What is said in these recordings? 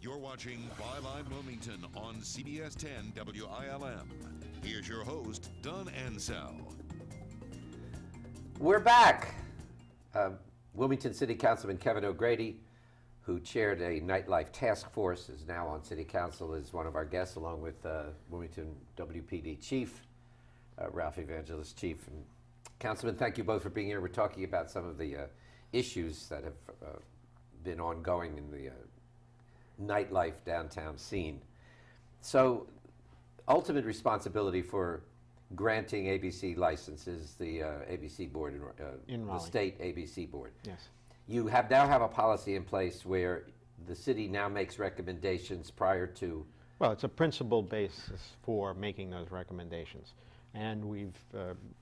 You're watching Byline Wilmington on CBS 10 WILM. Here's your host, Don Ansell. We're back. Wilmington City Councilman Kevin O'Grady, who chaired a nightlife task force, is now on City Council, is one of our guests, along with Wilmington WPD Chief, Ralph Evangelous, Chief. And Councilman, thank you both for being here. We're talking about some of the issues that have been ongoing in the nightlife downtown scene. So, ultimate responsibility for granting ABC licenses, the ABC board, In the Raleigh. state ABC board. Yes. You now have a policy in place where the city now makes recommendations prior to. Well, it's a principle basis for making those recommendations. And we've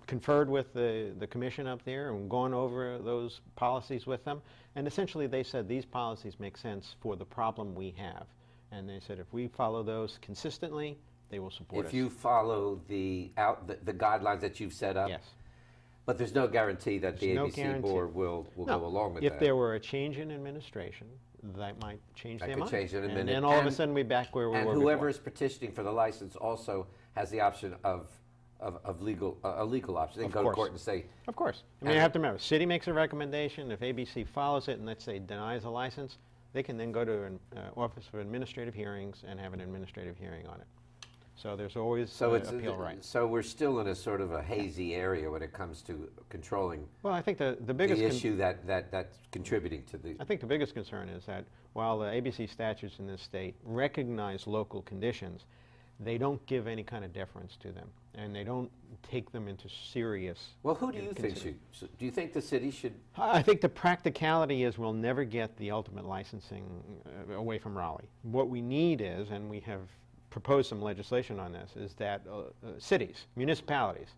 conferred with the commission up there and gone over those policies with them. And essentially they said these policies make sense for the problem we have. And they said if we follow those consistently, they will support us. If you follow the guidelines that you've set up? Yes. But there's no guarantee that the There's no ABC guarantee. board will No, go along with if that. there were a change in administration, that might change That their could mind. change in a And minute. then all of a And- sudden we're back where we And were whoever before. is petitioning for the license also has the option of legal, a legal option. They Of can go to course. court and say, Of course. I mean, And- you have to remember, city makes a recommendation. If ABC follows it and let's say denies a license, they can then go to an Office of Administrative Hearings and have an administrative hearing on it. So there's always so it's appeal right. So we're still in a sort of a hazy area when it comes to controlling Well, I think the biggest the issue that's contributing to the. I think the biggest concern is that while the ABC statutes in this state recognize local conditions, they don't give any kind of deference to them, and they don't take them into serious. Well, who do you think should? Do you think the city should? I think the practicality is we'll never get the ultimate licensing away from Raleigh. What we need is, and we have proposed some legislation on this, is that cities, municipalities,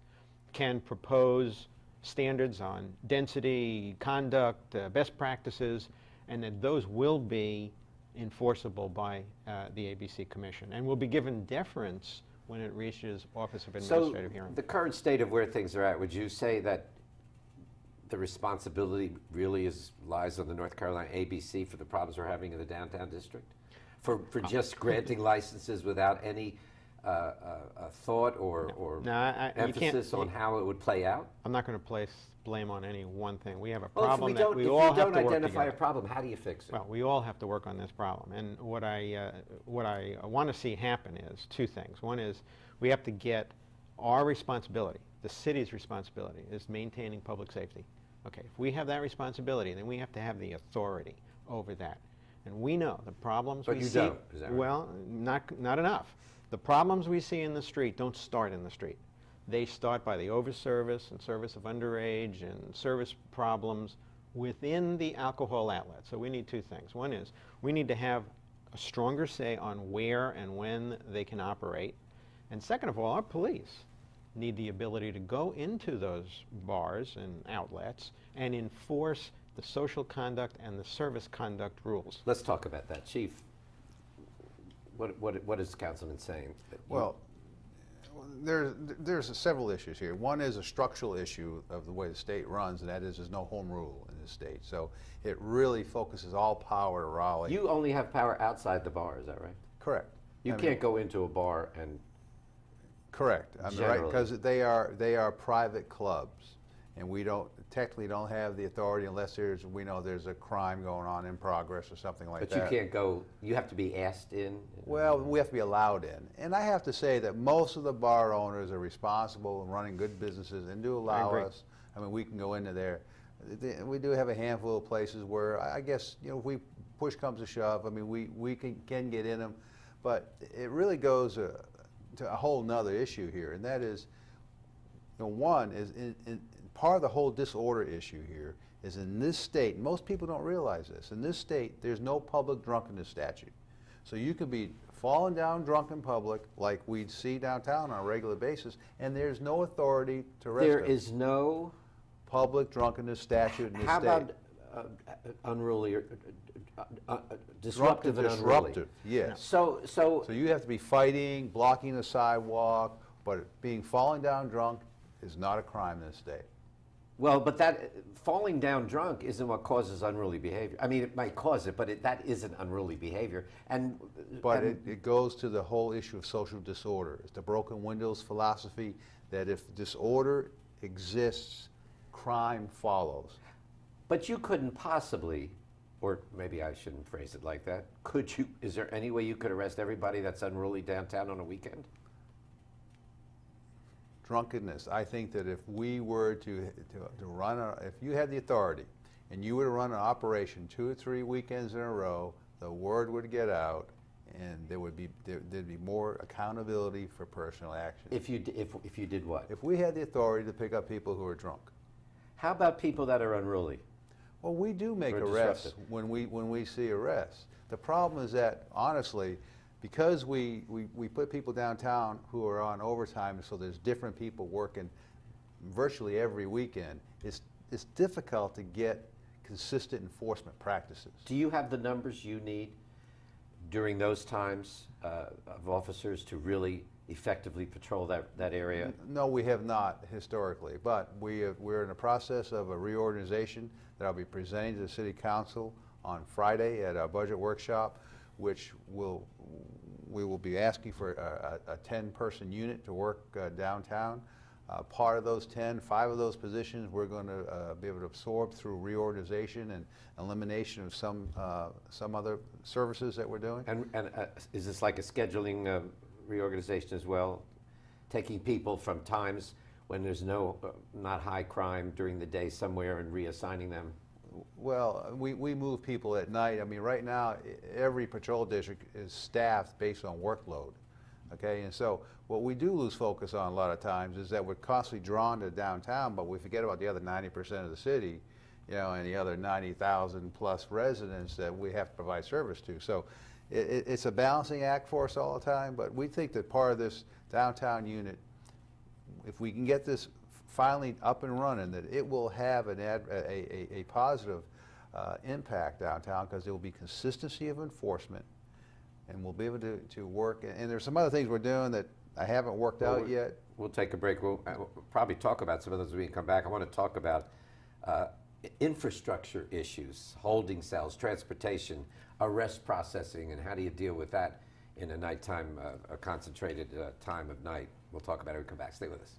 can propose standards on density, conduct, best practices, and that those will be enforceable by the ABC Commission, and will be given deference when it reaches Office of Administrative So Hearing. the current state of where things are at, would you say that the responsibility really lies on the North Carolina ABC for the problems we're having in the downtown district? For just granting licenses without any thought or No, you can't- emphasis on how it would play out? I'm not going to place blame on any one thing. We have a Well, problem that we if all you have don't to work identify together. a problem, how do you fix it? Well, we all have to work on this problem. And what I want to see happen is two things. One is we have to get our responsibility, the city's responsibility, is maintaining public safety. Okay, if we have that responsibility, then we have to have the authority over that. And we know the problems But we you see. don't, is that right? Well, not enough. The problems we see in the street don't start in the street. They start by the overservice and service of underage and service problems within the alcohol outlet. So we need two things. One is we need to have a stronger say on where and when they can operate. And second of all, our police need the ability to go into those bars and outlets and enforce the social conduct and the service conduct rules. Let's talk about that. Chief, what is the councilman saying? Well, there's several issues here. One is a structural issue of the way the state runs, and that is there's no home rule in the state. So it really focuses all power to Raleigh. You only have power outside the bar, is that right? Correct. You can't go into a bar and. Correct. I mean, right, because they are private clubs, and we technically don't have the authority unless we know there's a crime going on in progress or something like that. But you can't go. You have to be asked in. Well, we have to be allowed in. And I have to say that most of the bar owners are responsible and running good businesses and do allow agree. us. I mean, we can go into there. We do have a handful of places where I guess, if we push comes to shove, I mean, we can get in them. But it really goes to a whole nother issue here, and that is, one is in part of the whole disorder issue here is in this state, most people don't realize this, in this state there's no public drunkenness statute. So you could be falling down drunk in public like we'd see downtown on a regular basis, and there's no authority to arrest There them. is no Public drunkenness statute in this How state. about unruly or disruptive and unruly? Disruptive, yes. So So you have to be fighting, blocking the sidewalk, but falling down drunk is not a crime in this state. Well, but that falling down drunk isn't what causes unruly behavior. I mean, it might cause it, but that isn't unruly behavior. But it goes to the whole issue of social disorder. It's the broken windows philosophy that if disorder exists, crime follows. But you couldn't possibly, or maybe I shouldn't phrase it like that. Could you? Is there any way you could arrest everybody that's unruly downtown on a weekend? Drunkenness. I think that if we were to run, if you had the authority and you were to run an operation 2 or 3 weekends in a row, the word would get out, and there'd be more accountability for personal action. If you did what? If we had the authority to pick up people who are drunk. How about people that are unruly? Well, we do make Or arrests disruptive. when we see arrests. The problem is that, honestly, because we put people downtown who are on overtime, so there's different people working virtually every weekend, it's difficult to get consistent enforcement practices. Do you have the numbers you need during those times of officers to really effectively patrol that area? No, we have not historically, but we're in the process of a reorganization that I'll be presenting to the City Council on Friday at our budget workshop, which we will be asking for a 10-person unit to work downtown. Part of those 10, 5 of those positions we're going to be able to absorb through reorganization and elimination of some other services that we're doing. And is this like a scheduling reorganization as well? Taking people from times when there's not high crime during the day somewhere and reassigning them? Well, we move people at night. I mean, right now, every patrol district is staffed based on workload, okay? And so what we do lose focus on a lot of times is that we're constantly drawn to downtown, but we forget about the other 90% of the city, you know, and the other 90,000 plus residents that we have to provide service to. So it's a balancing act for us all the time, but we think that part of this downtown unit, if we can get this finally up and running, that it will have a positive impact downtown, because there will be consistency of enforcement, and we'll be able to work. And there's some other things we're doing that I haven't worked out yet. We'll take a break. We'll probably talk about some of those when we come back. I want to talk about infrastructure issues, holding cells, transportation, arrest processing, and how do you deal with that in a nighttime, a concentrated time of night. We'll talk about it when we come back. Stay with us.